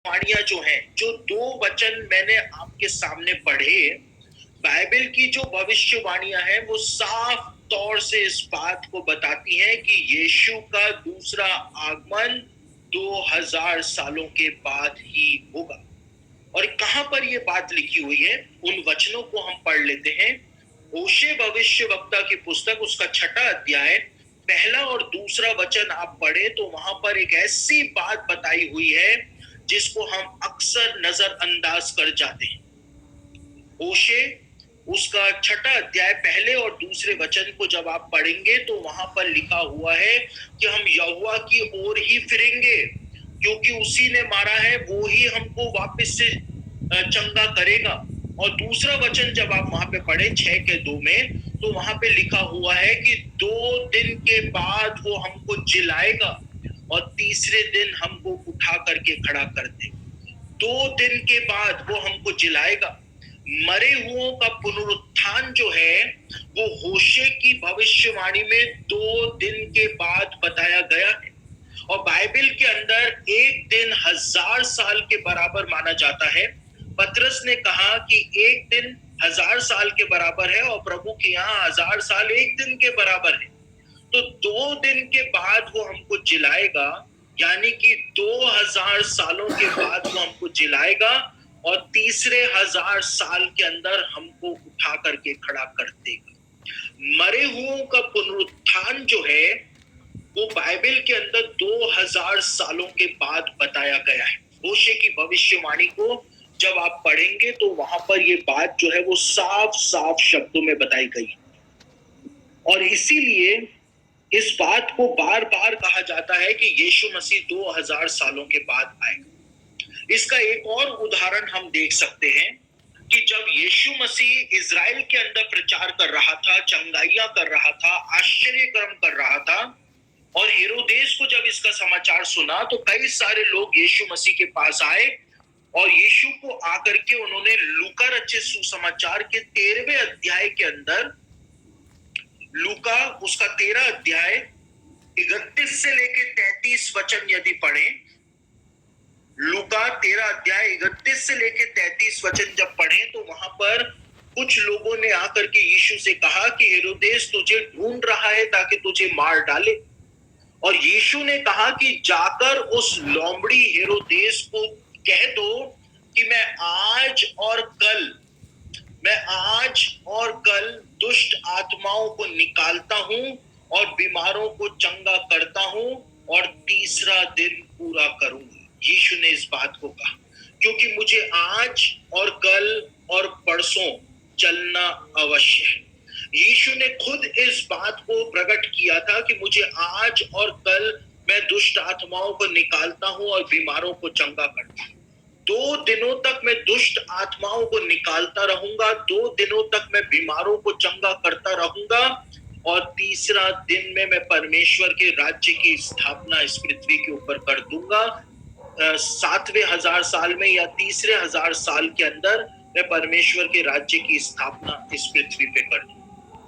वाणियां जो हैं, जो दो वचन मैंने आपके सामने पढ़े, बाइबल की जो भविष्यवाणियां हैं वो साफ तौर से इस बात को बताती हैं कि यीशु का दूसरा आगमन 2000 सालों के बाद ही होगा। और कहां पर ये बात लिखी हुई है, उन वचनों को हम पढ़ लेते हैं। होशे भविष्यवक्ता की पुस्तक, उसका 6वां अध्याय, पहला और दूसरा वचन आप पढ़े तो वहां पर एक ऐसी बात बताई हुई है जिसको हम अक्सर नजरअंदाज कर जाते हैं। होशे उसका 6वां अध्याय पहले और दूसरे वचन को जब आप पढ़ेंगे तो वहां पर लिखा हुआ है कि हम यहोवा की ओर ही फिरेंगे, क्योंकि उसी ने मारा है, वो ही हमको वापस से चंगा करेगा। और दूसरा वचन जब आप वहां पे पढ़े 6:2 में, तो वहां पे लिखा हुआ है कि 2 दिन के बाद वो हमको जिलाएगा और तीसरे दिन हमको उठा करके खड़ा कर देगा। 2 दिन के बाद वो हमको जिलाएगा। मरे हुओं का पुनरुत्थान जो है वो होशे की भविष्यवाणी में 2 दिन के बाद बताया गया है। और बाइबल के अंदर एक दिन 1000 साल के बराबर माना जाता है। पतरस ने कहा कि एक दिन 1000 साल के बराबर है और प्रभु के यहाँ 1000 साल एक दिन के बराबर है। तो 2 दिन के बाद वो हमको जिलाएगा, यानी कि 2000 सालों के बाद वो हमको जिलाएगा और तीसरे 1000 साल के अंदर हमको उठा करके खड़ा कर देगा। मरे हुओं का पुनरुत्थान जो है वो बाइबल के अंदर 2000 सालों के बाद बताया गया है। होशे की भविष्यवाणी को जब आप पढ़ेंगे तो वहां पर ये बात जो है वो साफ साफ शब्दों में बताई गई। और इसीलिए इस बात को बार बार कहा जाता है कि यीशु मसीह 2000 सालों के बाद आएगा। इसका एक और उदाहरण हम देख सकते हैं कि जब यीशु मसीह इज़राइल के अंदर प्रचार कर रहा था, चंगाइयां कर रहा था, आश्चर्य कर्म कर रहा था, और हेरोदेस को जब इसका समाचार सुना तो कई सारे लोग यीशु मसीह के पास आए और यीशु को आकर के उन्होंने लूका रचित सुसमाचार के 13वें अध्याय के अंदर, लूका उसका 13 अध्याय 31 से लेके 33 वचन यदि पढ़े, लूका 13 अध्याय 31 से लेके 33 वचन जब पढ़े तो वहां पर कुछ लोगों ने आकर के यीशु से कहा कि हेरोदेस तुझे ढूंढ रहा है ताकि तुझे मार डाले। और यीशु ने कहा कि जाकर उस लोमड़ी हेरोदेस को कह दो कि मैं आज और कल दुष्ट आत्माओं को निकालता हूं और बीमारों को चंगा करता हूं और तीसरा दिन पूरा करूंगा। यीशु ने इस बात को कहा क्योंकि मुझे आज और कल और परसों चलना अवश्य है। यीशु ने खुद इस बात को प्रकट किया था कि मुझे आज और कल मैं दुष्ट आत्माओं को निकालता हूं और बीमारों को चंगा करता हूं। 2 दिनों तक मैं दुष्ट आत्माओं को निकालता रहूंगा, 2 दिनों तक मैं बीमारों को चंगा करता रहूंगा और तीसरा दिन में मैं परमेश्वर के राज्य की स्थापना इस पृथ्वी के ऊपर कर दूंगा। 7वें 1000 साल में या तीसरे 1000 साल के अंदर मैं परमेश्वर के राज्य की स्थापना इस पृथ्वी पे कर दूंगा।